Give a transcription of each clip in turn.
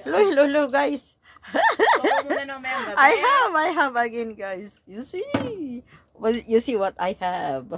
Hello, guys. Sobrang mo na ng mayang gabi. I have again, guys. You see? You see what I have?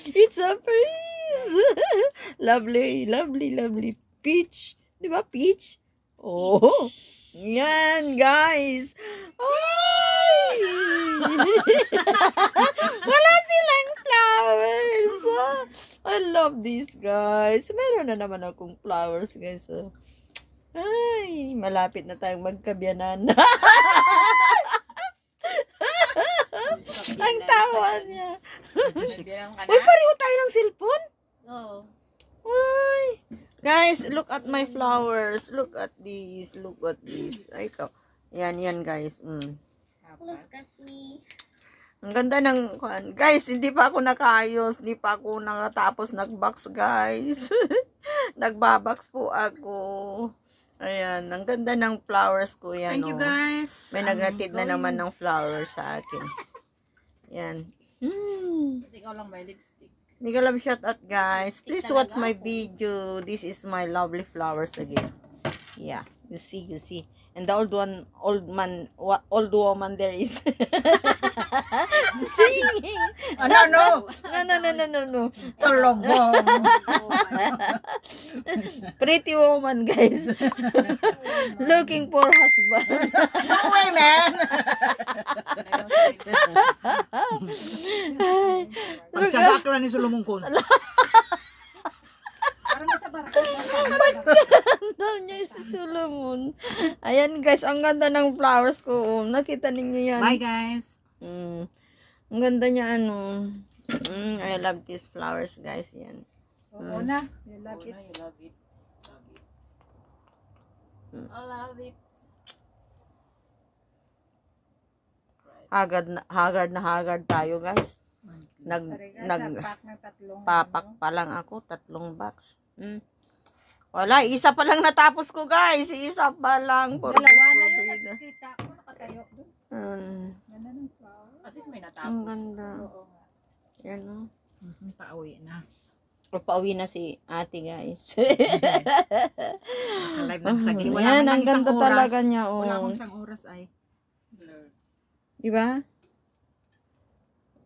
It's a freeze. lovely peach. Di ba peach? Oh, yan, guys. Ay! Wala silang flowers. I love these, guys. Meron na naman akong flowers, guys. Ay, malapit na tayong magkabyanan. Ang tawa niya. Uy, pareho tayo ng cellphone? Oo. Ay. Guys, look at my flowers. Look at these. Look at this. Ay, yan, guys. Look at me. Ang ganda ng, guys, hindi pa ako nakaayos. Hindi pa ako nakatapos nag-box, guys. Nagbabox po ako. Ayan, ang ganda ng flowers ko. Yan, Thank you, guys. May nagatid na naman ng flowers sa akin. Yan. Ikaw lang may lipstick. Mega love shout out, guys. Please watch my video. This is my lovely flowers again. Yeah, you see. And the old woman there is singing. No. Tulogong. Pretty woman, guys. Looking for husband. No way, man. Pagtsagak lang ni Solomon ko. Ganda niya si Solomon. Ayan, guys, ang ganda ng flowers ko. Nakita ninyo yan. Bye, guys. Ang ganda niya, I love these flowers, guys. Yan. Oo na. You love it. You love it. I love it. Hagard tayo, guys. Papak pa lang ako, 3 box. Wala, isa pa lang natapos ko, guys. Isa pa lang. Dalawa na yun. Nakikita ko, nakatayo doon. Ganda ng flower. At least may natapos. Ang ganda. Oo nga. Yan, Pauwi na. Pauwi na si ate, guys. Alive lang sagli. Wala Yan, man ang lang isang ganda oras. talaga niya. Wala akong isang oras ay. Diba?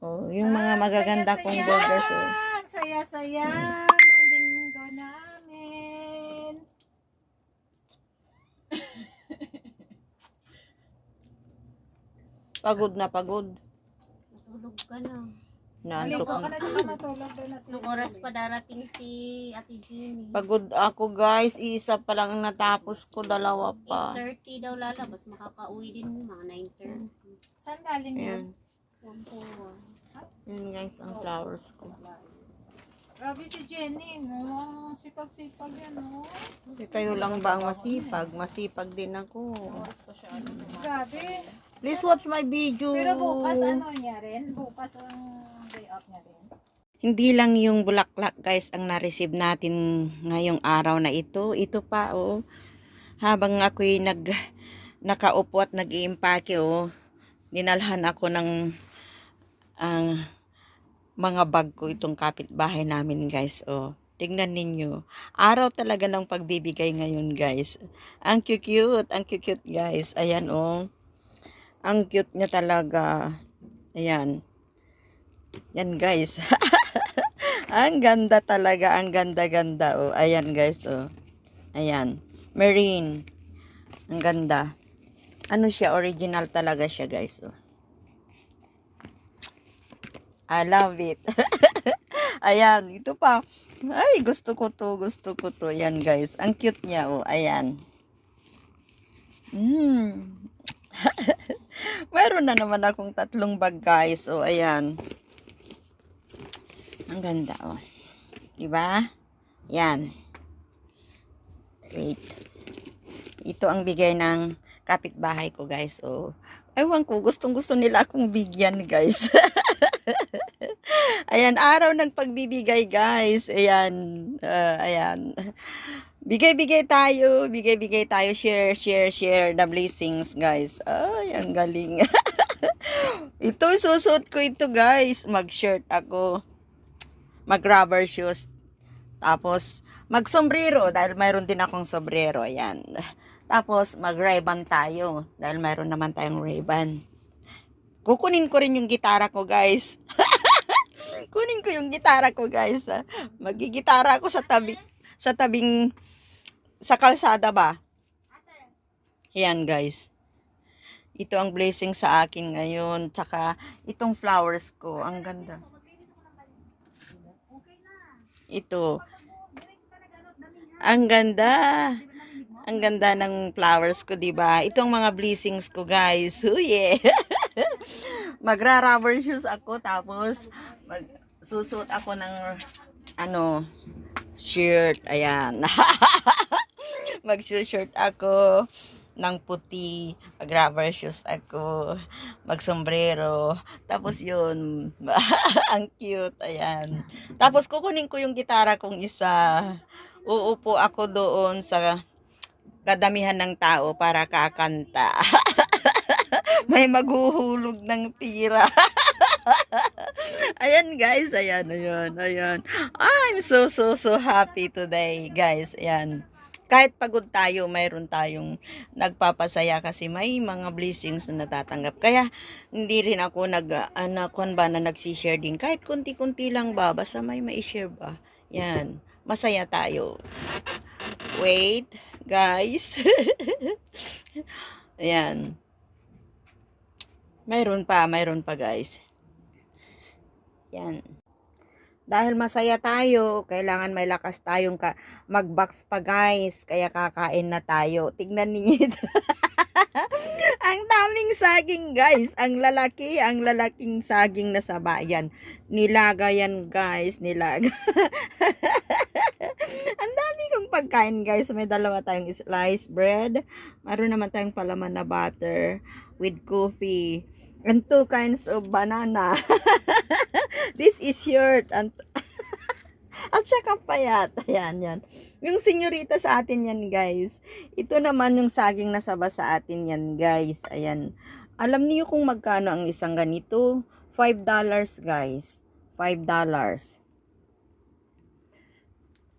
Oh, yung mga magaganda kong burgers. Saya-saya ng linggo namin. Pagod na pagod. Matulog ka na. Nantok Maligo ka na. na dyan, matulog doon natin. Nung oras pa darating si Ate Jenny. Pagod ako, guys. Isa pa lang ang natapos ko. 2 pa. 8:30 daw lalabas. Makakauwi din mga 9:30. Saan galing yun? Ayan. Wampuan. Yan, guys, ang flowers ko. Grabe si Jenny, no? Sipag-sipag yan, no? Hindi kayo lang ba ang masipag? Masipag din ako. Grabe. Please watch my video. Pero bukas ano niya rin? Bukas ang day off niya rin. Hindi lang yung bulaklak, guys, ang na-receive natin ngayong araw na ito. Ito pa, habang ako'y nakaupo at nag-iimpake, dinalhan ako ng mga bag ko itong kapitbahay namin, guys. Tingnan ninyo. Araw talaga ng pagbibigay ngayon, guys. Ang cute, guys. Ayan, ang cute niya talaga. Ayan. Yan, guys. Ang ganda talaga. Ang ganda-ganda. Ayan, guys. Ayan. Marine. Ang ganda. Ano siya? Original talaga siya, guys. I love it. Ayan. Ito pa. Ay, gusto ko to. Ayan, guys. Ang cute niya. Ayan. Meron na naman akong 3 bag, guys. Ayan. Ang ganda, diba? Yan. Wait. Ito ang bigay ng kapitbahay ko, guys. Ewan ko, gustong-gusto nila akong bigyan, guys. Ayan, araw ng pagbibigay, guys. Ayan. Ayan. Bigay-bigay tayo. Share the blessings, guys. Ay, ang galing. Ito, susuot ko ito, guys. Mag-shirt ako. Mag-rubber shoes. Tapos, mag-sombrero dahil mayroon din akong sombrero. Ayan. Tapos, mag-Ray-Ban tayo dahil mayroon naman tayong Ray-Ban. Kukunin ko rin yung gitara ko, guys. Kunin ko yung gitara ko, guys. Magigitara ako sa tabing, sa kalsada ba? Ayan, guys. Ito ang blessing sa akin ngayon. Tsaka, itong flowers ko. Ang ganda. Ito. Ang ganda. Ang ganda ng flowers ko, diba? Ito ang mga blessings ko, guys. Oh, yeah. Magra-rubber shoes ako. Tapos, susuot ako ng, shirt. Ayan. Mag-shirt ako ng puti, mag-rubber shoes ako, mag-sombrero, tapos yun, ang cute, ayan. Tapos kukunin ko yung gitara kong isa, uupo ako doon sa kadamihan ng tao para kakanta. May maghuhulog ng tira. Ayan guys, ayan. I'm so happy today guys, ayan. Kahit pagod tayo, mayroon tayong nagpapasaya kasi may mga blessings na natatanggap. Kaya, hindi rin ako nagsishare din. Kahit kunti-kunti lang ba, basta may ma-share ba. Yan, masaya tayo. Wait, guys. Ayan. Mayroon pa guys. Yan. Dahil masaya tayo, kailangan may lakas tayong mag-box pa guys. Kaya kakain na tayo. Tignan niyo ito. Ang daming saging guys. Ang lalaking saging na sa bayan. Nilaga yan guys. Nilaga. Ang dami kong pagkain guys. May dalawa tayong sliced bread. Meron naman tayong palaman na butter with coffee. And 2 kinds of banana. This is short. At saka payat. Ayan, yan. Yung senyorita sa atin yan, guys. Ito naman yung saging na saba sa atin yan, guys. Ayan. Alam niyo kung magkano ang isang ganito? $5, guys. $5.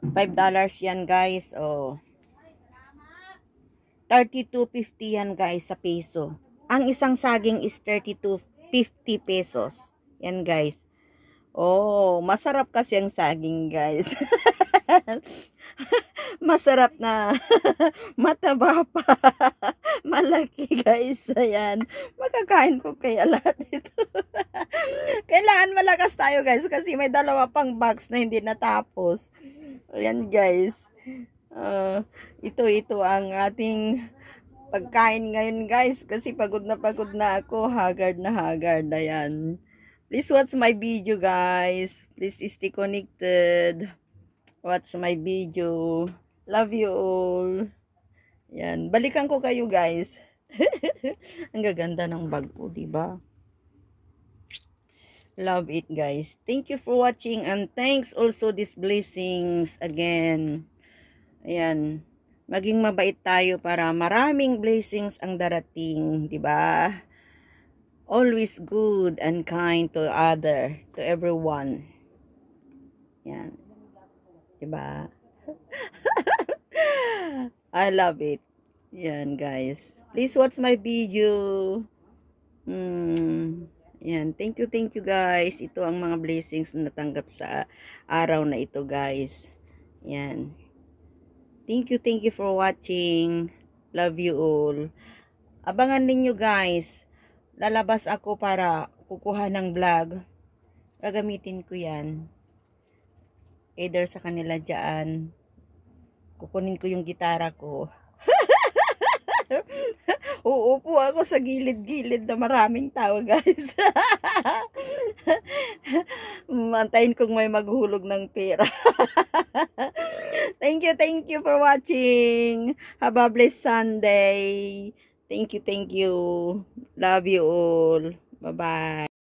$5 yan, guys. Oh. 32.50 yan, guys, sa peso. Ang isang saging is 32.50 pesos. Yan guys. Oh, masarap kasi ang saging guys. Masarap na. Mataba pa. Malaki guys. Ayan. Makakain ko kaya lahat ito. Kailangan malakas tayo guys kasi may 2 pang box na hindi natapos. Ayan guys. Ito ang ating pagkain ngayon guys kasi pagod na ako, haggard na haggard. Ayan. Please watch my video guys. Please stay connected. Watch my video. Love you all. Yan, balikan ko kayo guys. Ang gaganda ng bag ko, diba? Love it guys. Thank you for watching and thanks also these blessings again. Ayan. Maging mabait tayo para maraming blessings ang darating, di ba? Always good and kind to everyone. Yan. Di ba? I love it. Yan, guys. Please watch my video. Yan. Thank you guys. Ito ang mga blessings na natanggap sa araw na ito, guys. Yan. Thank you for watching. Love you all. Abangan ninyo guys. Lalabas ako para kukuha ng vlog. Gagamitin ko yan. Either sa kanila dyan. Kukunin ko yung gitara ko. Uupo ako sa gilid-gilid na maraming tao guys. Mantayin kong may maghulog ng pera. Thank you for watching. Have a blessed Sunday. Thank you. Love you all. Bye-bye.